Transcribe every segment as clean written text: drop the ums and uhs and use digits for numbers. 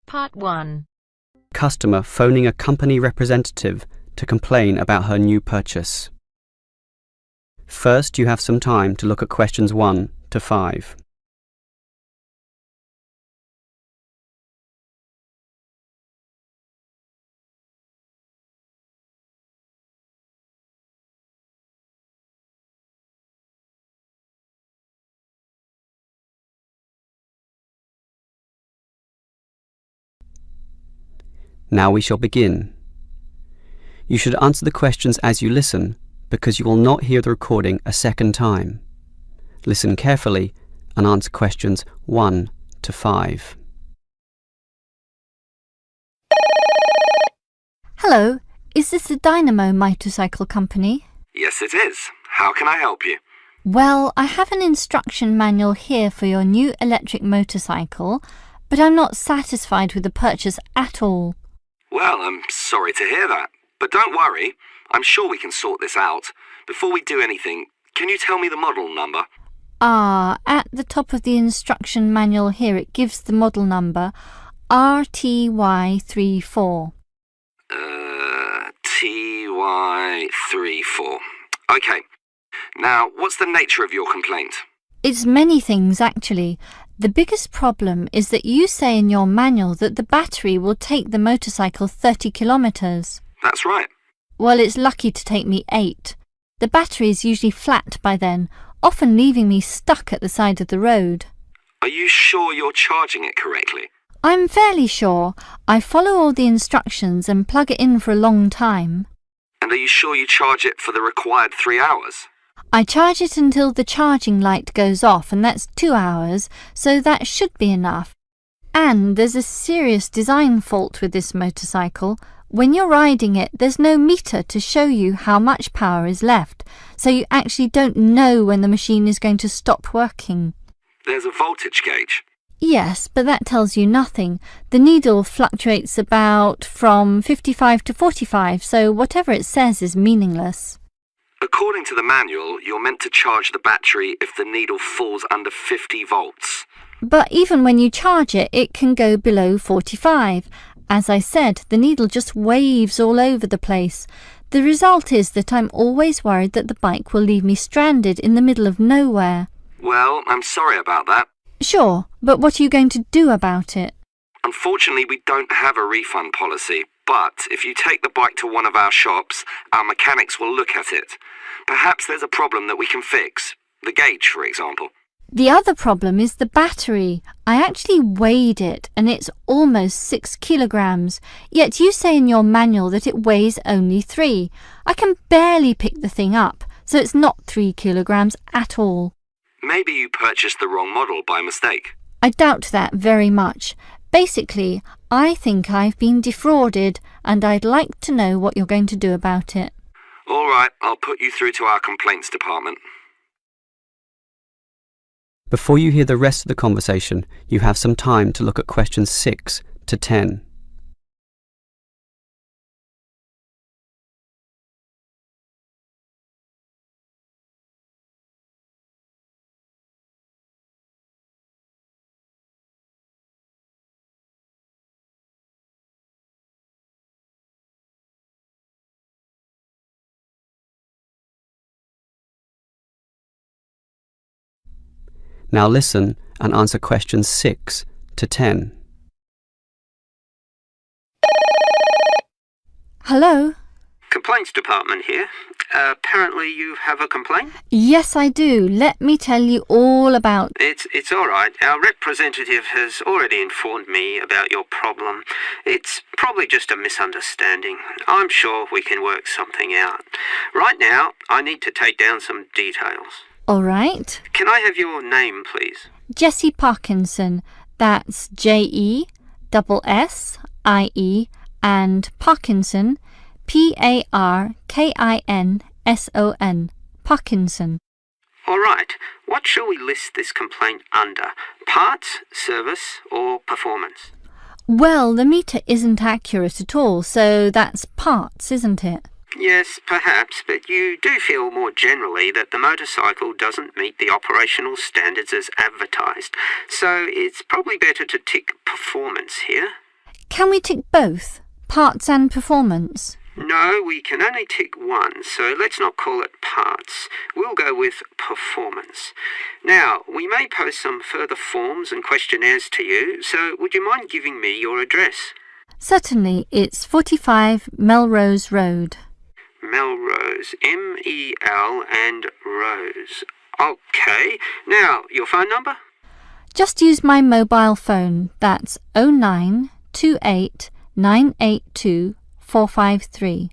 Part 1. Customer phoning a company representative to complain about her new purchase. First, you have some time to look at questions 1 to 5. Now we shall begin. You should answer the questions as you listen, because you will not hear the recording a second time. Listen carefully and answer questions 1 to 5. Hello, is this the Dynamo Motorcycle Company? Yes, it is. How can I help you? Well, I have an instruction manual here for your new electric motorcycle, but I'm not satisfied with the purchase at all. Well, I'm sorry to hear that. But don't worry, I'm sure we can sort this out. Before we do anything, can you tell me the model number? At the top of the instruction manual here it gives the model number RTY34. TY34. Okay. Now, what's the nature of your complaint? It's many things actually. The biggest problem is that you say in your manual that the battery will take the motorcycle 30 kilometres. That's right. Well, it's lucky to take me 8. The battery is usually flat by then, often leaving me stuck at the side of the road. Are you sure you're charging it correctly? I'm fairly sure. I follow all the instructions and plug it in for a long time. And are you sure you charge it for the required 3 hours? I charge it until the charging light goes off, and that's 2 hours, so that should be enough. And there's a serious design fault with this motorcycle. When you're riding it, there's no meter to show you how much power is left, so you actually don't know when the machine is going to stop working. There's a voltage gauge. Yes, but that tells you nothing. The needle fluctuates about from 55 to 45, so whatever it says is meaningless. According to the manual, you're meant to charge the battery if the needle falls under 50 volts. But even when you charge it, it can go below 45. As I said, the needle just waves all over the place. The result is that I'm always worried that the bike will leave me stranded in the middle of nowhere. Well, I'm sorry about that. Sure, but what are you going to do about it? Unfortunately, we don't have a refund policy, but if you take the bike to one of our shops, our mechanics will look at it. Perhaps there's a problem that we can fix. The gauge, for example. The other problem is the battery. I actually weighed it and it's almost 6 kilograms, yet you say in your manual that it weighs only 3. I can barely pick the thing up, so it's not 3 kilograms at all. Maybe you purchased the wrong model by mistake. I doubt that very much. Basically, I think I've been defrauded and I'd like to know what you're going to do about it. All right, I'll put you through to our complaints department. Before you hear the rest of the conversation, you have some time to look at questions 6 to 10. Now listen and answer questions 6 to 10. Hello? Complaints department here. Apparently you have a complaint? Yes, I do. Let me tell you all about... It's all right. Our representative has already informed me about your problem. It's probably just a misunderstanding. I'm sure we can work something out. Right now, I need to take down some details. All right. Can I have your name, please? Jessie Parkinson. That's Jessie and Parkinson, Parkinson. Parkinson. All right. What shall we list this complaint under? Parts, service, or performance? Well, the meter isn't accurate at all, so that's parts, isn't it? Yes, perhaps, but you do feel more generally that the motorcycle doesn't meet the operational standards as advertised, so it's probably better to tick performance here. Can we tick both, parts and performance? No, we can only tick one, so let's not call it parts. We'll go with performance. Now, we may post some further forms and questionnaires to you, so would you mind giving me your address? Certainly, it's 45 Melrose Road. Melrose, M-E-L and Rose. OK. Now, your phone number? Just use my mobile phone. That's 0928 982 453.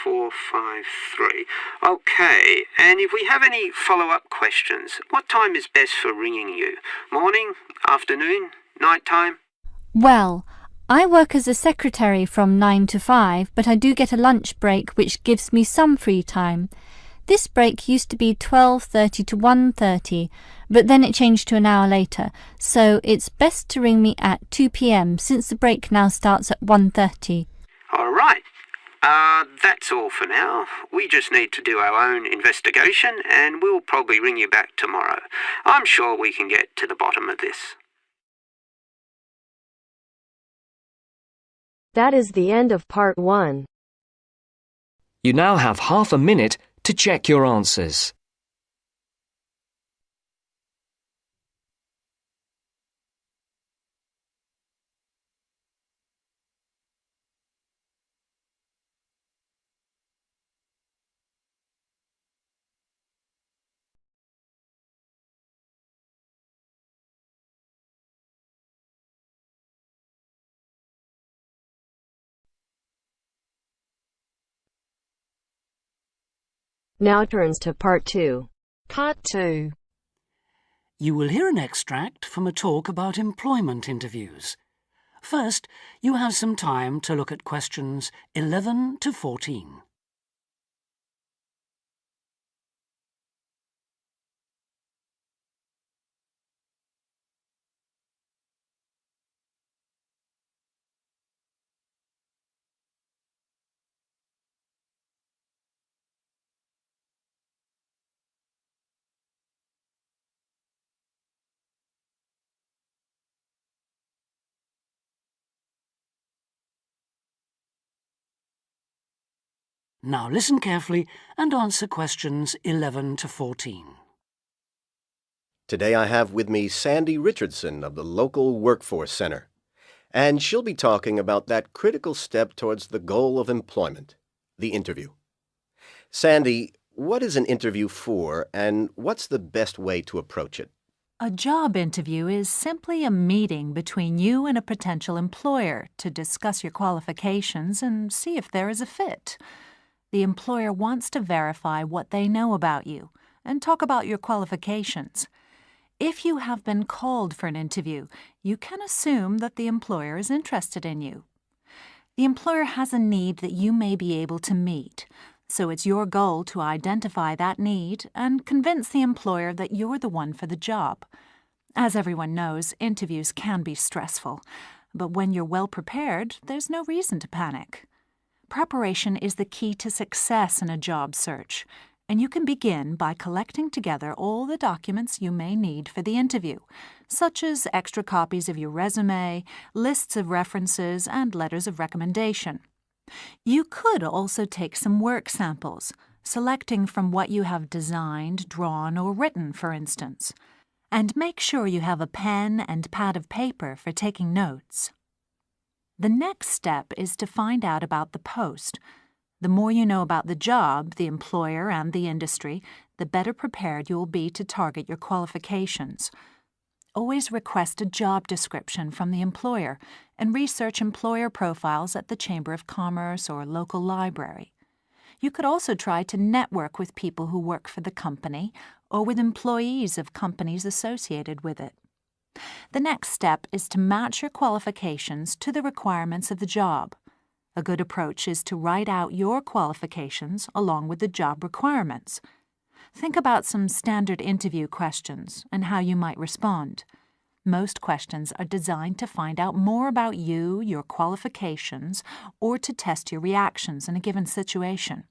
453. OK. And if we have any follow-up questions, what time is best for ringing you? Morning, afternoon, night time? Well, I work as a secretary from 9 to 5, but I do get a lunch break which gives me some free time. This break used to be 12:30 to 1:30, but then it changed to an hour later, so it's best to ring me at 2 p.m. since the break now starts at 1:30. All right. That's all for now. We just need to do our own investigation and we'll probably ring you back tomorrow. I'm sure we can get to the bottom of this. That is the end of part 1. You now have half a minute to check your answers. Now turns to part 2. Part 2. You will hear an extract from a talk about employment interviews. First, you have some time to look at questions 11 to 14. Now listen carefully and answer questions 11 to 14. Today I have with me Sandy Richardson of the local Workforce Center, and she'll be talking about that critical step towards the goal of employment, the interview. Sandy, what is an interview for, and what's the best way to approach it? A job interview is simply a meeting between you and a potential employer to discuss your qualifications and see if there is a fit. The employer wants to verify what they know about you and talk about your qualifications. If you have been called for an interview, you can assume that the employer is interested in you. The employer has a need that you may be able to meet, so it's your goal to identify that need and convince the employer that you're the one for the job. As everyone knows, interviews can be stressful, but when you're well prepared, there's no reason to panic. Preparation is the key to success in a job search, and you can begin by collecting together all the documents you may need for the interview, such as extra copies of your resume, lists of references, and letters of recommendation. You could also take some work samples, selecting from what you have designed, drawn, or written, for instance. And make sure you have a pen and pad of paper for taking notes. The next step is to find out about the post. The more you know about the job, the employer, and the industry, the better prepared you will be to target your qualifications. Always request a job description from the employer and research employer profiles at the Chamber of Commerce or local library. You could also try to network with people who work for the company or with employees of companies associated with it. The next step is to match your qualifications to the requirements of the job. A good approach is to write out your qualifications along with the job requirements. Think about some standard interview questions and how you might respond. Most questions are designed to find out more about you, your qualifications, or to test your reactions in a given situation.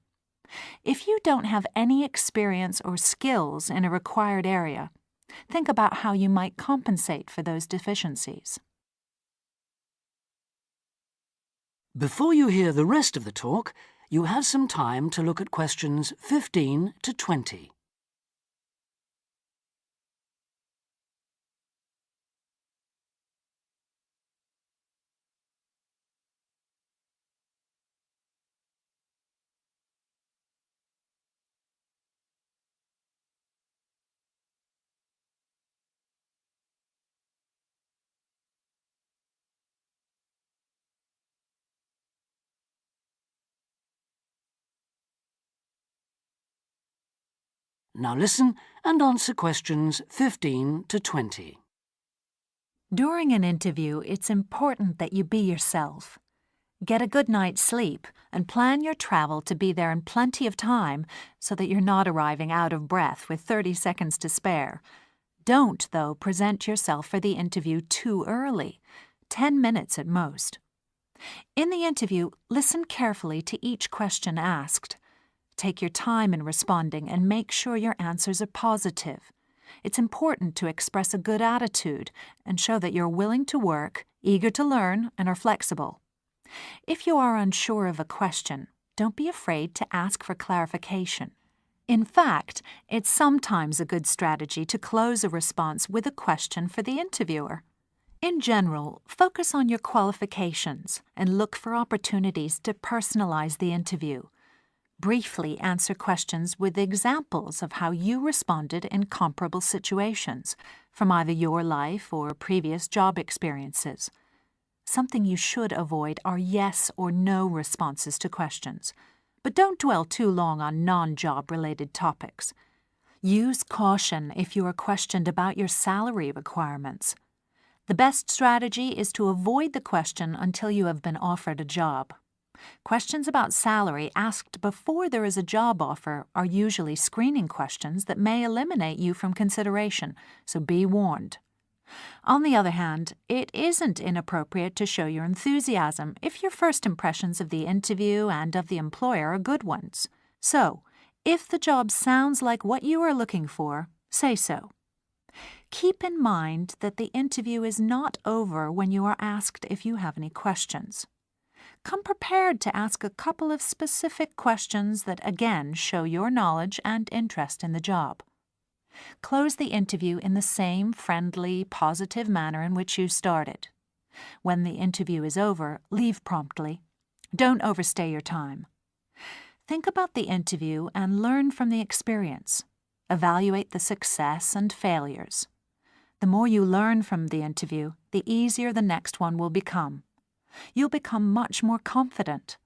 If you don't have any experience or skills in a required area, think about how you might compensate for those deficiencies. Before you hear the rest of the talk, you have some time to look at questions 15 to 20. Now listen and answer questions 15 to 20. During an interview, it's important that you be yourself. Get a good night's sleep and plan your travel to be there in plenty of time so that you're not arriving out of breath with 30 seconds to spare. Don't, though, present yourself for the interview too early, 10 minutes at most. In the interview, listen carefully to each question asked. Take your time in responding and make sure your answers are positive. It's important to express a good attitude and show that you're willing to work, eager to learn, and are flexible. If you are unsure of a question, don't be afraid to ask for clarification. In fact, it's sometimes a good strategy to close a response with a question for the interviewer. In general, focus on your qualifications and look for opportunities to personalize the interview. Briefly answer questions with examples of how you responded in comparable situations, from either your life or previous job experiences. Something you should avoid are yes or no responses to questions, but don't dwell too long on non-job related topics. Use caution if you are questioned about your salary requirements. The best strategy is to avoid the question until you have been offered a job. Questions about salary asked before there is a job offer are usually screening questions that may eliminate you from consideration, so be warned. On the other hand, it isn't inappropriate to show your enthusiasm if your first impressions of the interview and of the employer are good ones. So, if the job sounds like what you are looking for, say so. Keep in mind that the interview is not over when you are asked if you have any questions. Come prepared to ask a couple of specific questions that again show your knowledge and interest in the job. Close the interview in the same friendly, positive manner in which you started. When the interview is over, leave promptly. Don't overstay your time. Think about the interview and learn from the experience. Evaluate the success and failures. The more you learn from the interview, the easier the next one will become. You'll become much more confident.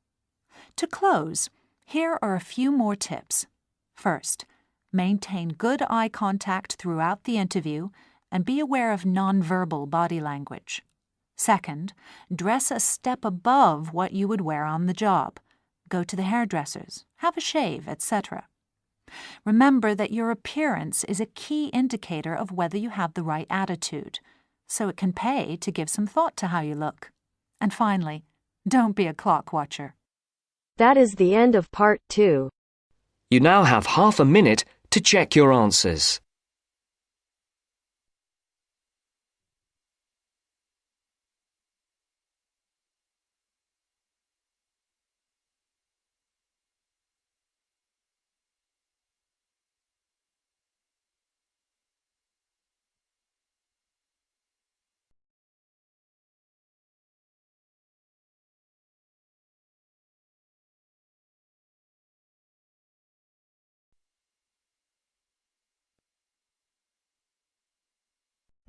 To close, here are a few more tips. First, maintain good eye contact throughout the interview and be aware of nonverbal body language. Second, dress a step above what you would wear on the job. Go to the hairdressers, have a shave, etc. Remember that your appearance is a key indicator of whether you have the right attitude, so it can pay to give some thought to how you look. And finally, don't be a clock watcher. That is the end of part 2. You now have half a minute to check your answers.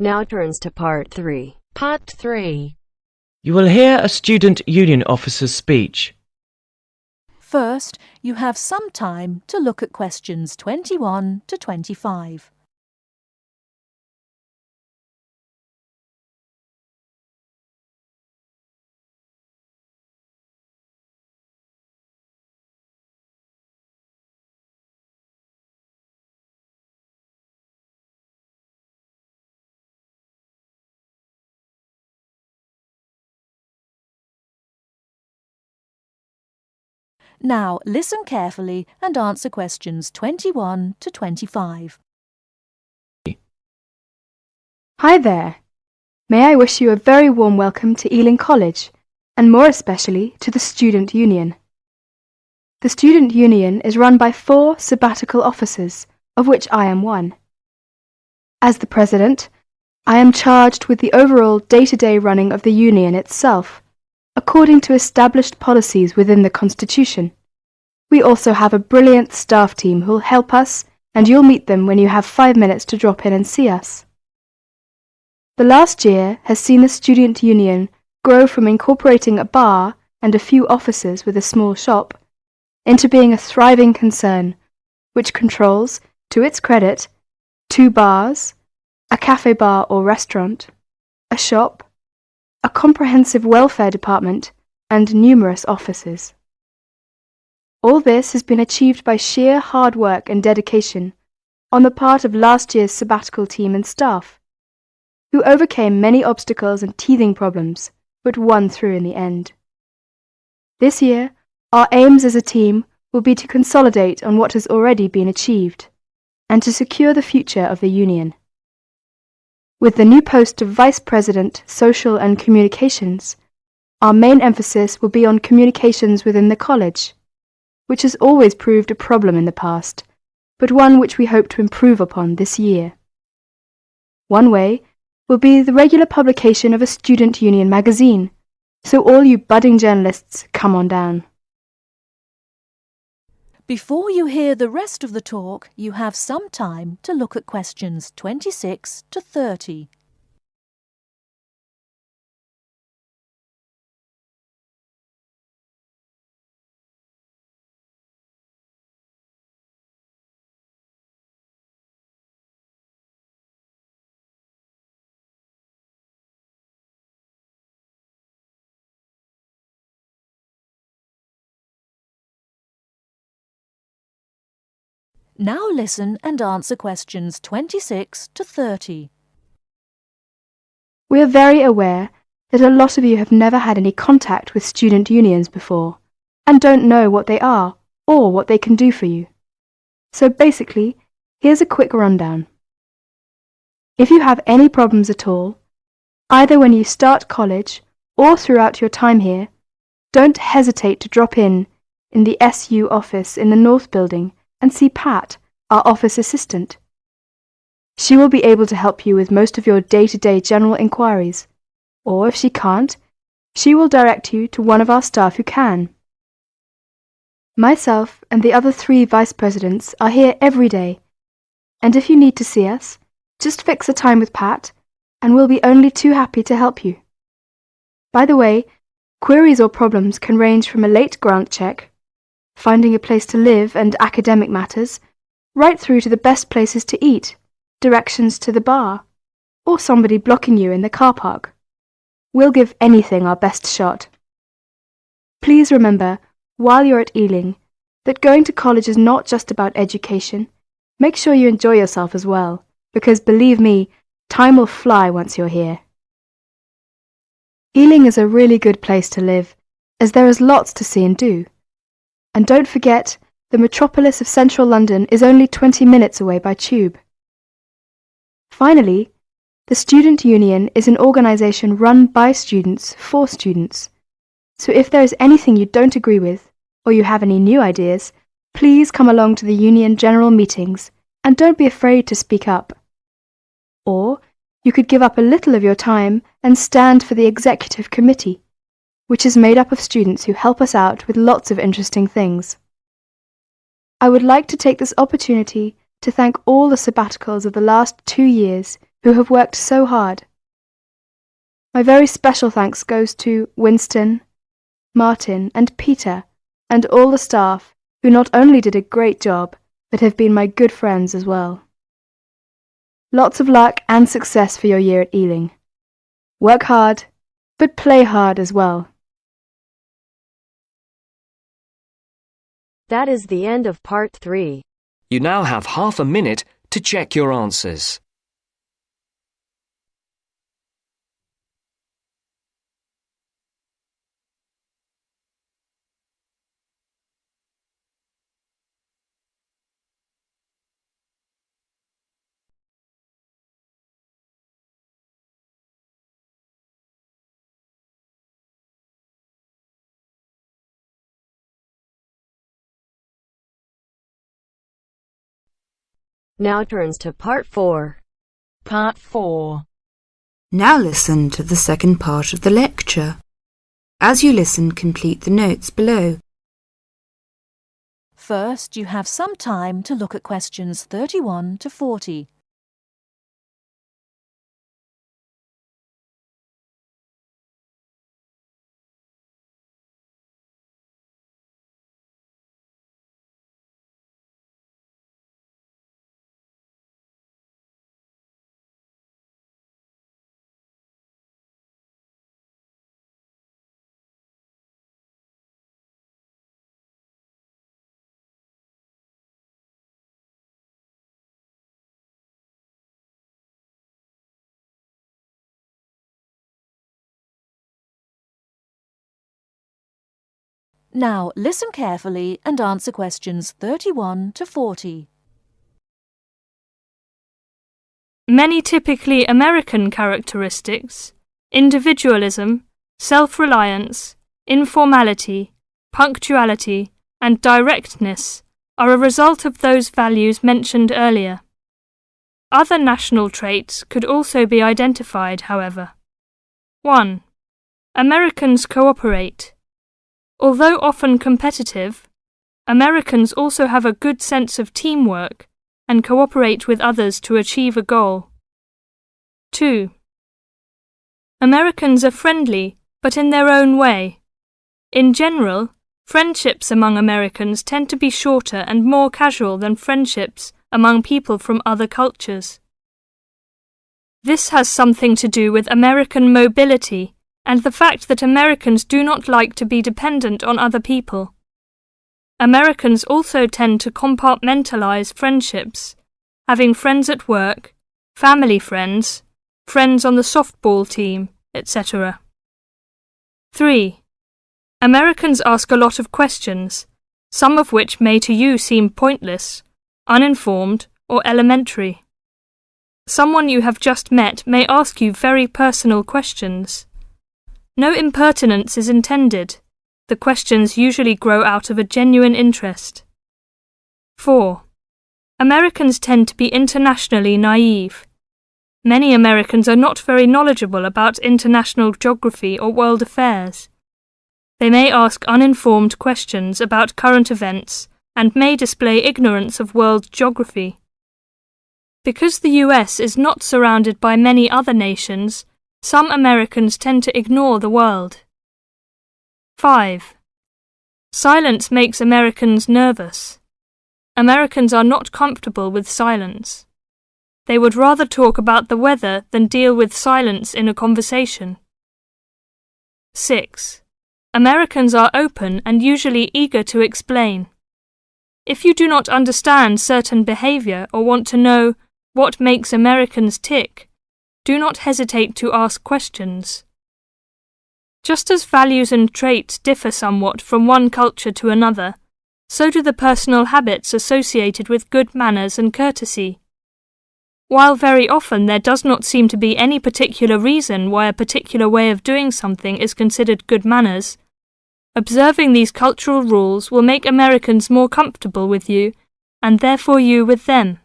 Now turns to part 3. Part 3. You will hear a student union officer's speech. First, you have some time to look at questions 21 to 25. Now, listen carefully and answer questions 21 to 25. Hi there. May I wish you a very warm welcome to Ealing College, and more especially to the Student Union. The Student Union is run by 4 sabbatical officers, of which I am one. As the president, I am charged with the overall day-to-day running of the union itself, according to established policies within the Constitution. We also have a brilliant staff team who'll help us, and you'll meet them when you have 5 minutes to drop in and see us. The last year has seen the Student Union grow from incorporating a bar and a few officers with a small shop into being a thriving concern, which controls, to its credit, 2 bars, a cafe bar or restaurant, a shop, a comprehensive welfare department, and numerous offices. All this has been achieved by sheer hard work and dedication on the part of last year's sabbatical team and staff, who overcame many obstacles and teething problems, but won through in the end. This year, our aims as a team will be to consolidate on what has already been achieved, and to secure the future of the Union. With the new post of Vice President, Social and Communications, our main emphasis will be on communications within the college, which has always proved a problem in the past, but one which we hope to improve upon this year. One way will be the regular publication of a Student Union magazine, so all you budding journalists, come on down. Before you hear the rest of the talk, you have some time to look at questions 26 to 30. Now listen and answer questions 26 to 30. We are very aware that a lot of you have never had any contact with student unions before, and don't know what they are or what they can do for you. So basically, here's a quick rundown. If you have any problems at all, either when you start college or throughout your time here, don't hesitate to drop in the SU office in the North Building and see Pat, our office assistant. She will be able to help you with most of your day-to-day general inquiries, or if she can't, she will direct you to one of our staff who can. Myself and the other 3 vice presidents are here every day, and if you need to see us, just fix a time with Pat, and we'll be only too happy to help you. By the way, queries or problems can range from a late grant check, finding a place to live and academic matters, right through to the best places to eat, directions to the bar, or somebody blocking you in the car park. We'll give anything our best shot. Please remember, while you're at Ealing, that going to college is not just about education. Make sure you enjoy yourself as well, because believe me, time will fly once you're here. Ealing is a really good place to live, as there is lots to see and do. And don't forget, the metropolis of central London is only 20 minutes away by tube. Finally, the Student Union is an organisation run by students for students. So if there is anything you don't agree with, or you have any new ideas, please come along to the Union General Meetings and don't be afraid to speak up. Or you could give up a little of your time and stand for the Executive Committee, which is made up of students who help us out with lots of interesting things. I would like to take this opportunity to thank all the sabbaticals of the last 2 years who have worked so hard. My very special thanks goes to Winston, Martin and Peter and all the staff who not only did a great job but have been my good friends as well. Lots of luck and success for your year at Ealing. Work hard, but play hard as well. That is the end of part 3. You now have half a minute to check your answers. Now turns to Part 4. Part 4. Now listen to the second part of the lecture. As you listen, complete the notes below. First, you have some time to look at questions 31 to 40. Now listen carefully and answer questions 31 to 40. Many typically American characteristics, individualism, self-reliance, informality, punctuality, and directness, are a result of those values mentioned earlier. Other national traits could also be identified, however. 1. Americans cooperate. Although often competitive, Americans also have a good sense of teamwork and cooperate with others to achieve a goal. 2. Americans are friendly, but in their own way. In general, friendships among Americans tend to be shorter and more casual than friendships among people from other cultures. This has something to do with American mobility and the fact that Americans do not like to be dependent on other people. Americans also tend to compartmentalize friendships, having friends at work, family friends, friends on the softball team, etc. 3. Americans ask a lot of questions, some of which may to you seem pointless, uninformed, or elementary. Someone you have just met may ask you very personal questions. No impertinence is intended. The questions usually grow out of a genuine interest. 4. Americans tend to be internationally naive. Many Americans are not very knowledgeable about international geography or world affairs. They may ask uninformed questions about current events and may display ignorance of world geography. Because the US is not surrounded by many other nations, some Americans tend to ignore the world. 5. Silence makes Americans nervous. Americans are not comfortable with silence. They would rather talk about the weather than deal with silence in a conversation. 6. Americans are open and usually eager to explain. If you do not understand certain behavior or want to know what makes Americans tick, do not hesitate to ask questions. Just as values and traits differ somewhat from one culture to another, so do the personal habits associated with good manners and courtesy. While very often there does not seem to be any particular reason why a particular way of doing something is considered good manners, observing these cultural rules will make Americans more comfortable with you, and therefore you with them.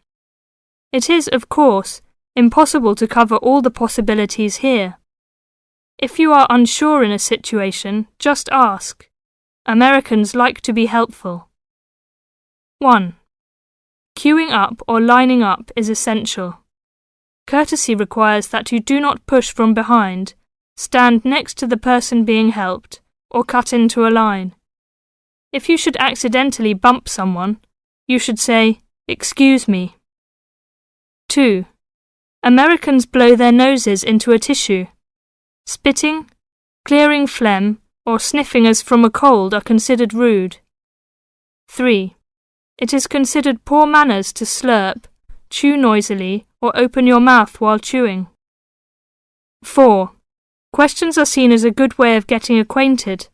It is, of course, impossible to cover all the possibilities here. If you are unsure in a situation, just ask. Americans like to be helpful. 1. Queuing up or lining up is essential. Courtesy requires that you do not push from behind, stand next to the person being helped, or cut into a line. If you should accidentally bump someone, you should say, "Excuse me." 2. Americans blow their noses into a tissue. Spitting, clearing phlegm, or sniffing as from a cold are considered rude. 3. It is considered poor manners to slurp, chew noisily, or open your mouth while chewing. 4. Questions are seen as a good way of getting acquainted,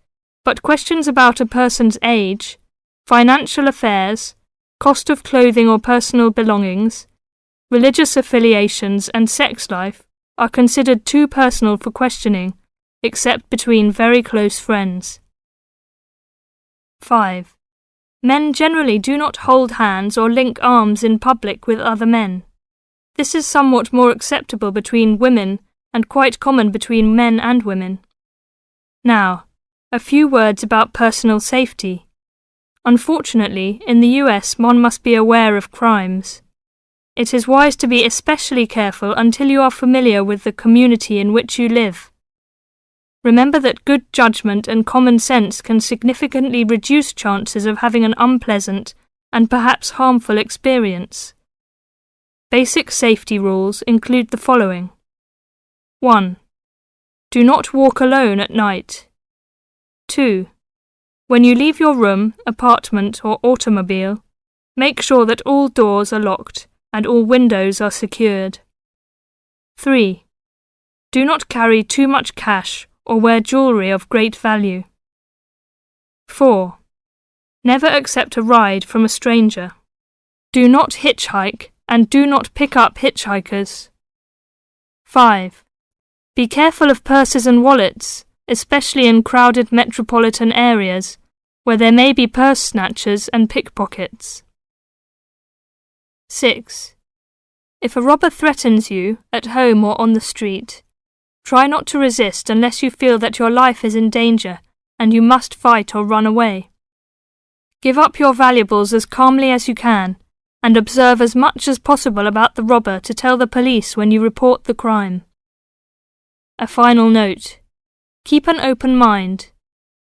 but questions about a person's age, financial affairs, cost of clothing or personal belongings, religious affiliations and sex life are considered too personal for questioning, except between very close friends. 5. Men generally do not hold hands or link arms in public with other men. This is somewhat more acceptable between women and quite common between men and women. Now, a few words about personal safety. Unfortunately, in the US, one must be aware of crimes. It is wise to be especially careful until you are familiar with the community in which you live. Remember that good judgment and common sense can significantly reduce chances of having an unpleasant and perhaps harmful experience. Basic safety rules include the following. 1. Do not walk alone at night. 2. When you leave your room, apartment, or automobile, make sure that all doors are locked and all windows are secured. 3. Do not carry too much cash or wear jewelry of great value. 4. Never accept a ride from a stranger. Do not hitchhike and do not pick up hitchhikers. 5. Be careful of purses and wallets, especially in crowded metropolitan areas where there may be purse snatchers and pickpockets. 6. If a robber threatens you, at home or on the street, try not to resist unless you feel that your life is in danger and you must fight or run away. Give up your valuables as calmly as you can and observe as much as possible about the robber to tell the police when you report the crime. A final note. Keep an open mind.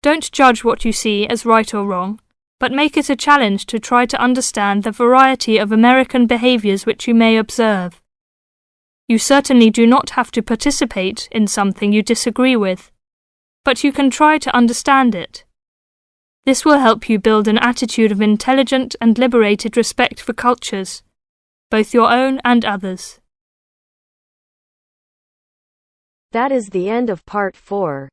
Don't judge what you see as right or wrong, but make it a challenge to try to understand the variety of American behaviors which you may observe. You certainly do not have to participate in something you disagree with, but you can try to understand it. This will help you build an attitude of intelligent and liberated respect for cultures, both your own and others. That is the end of part 4.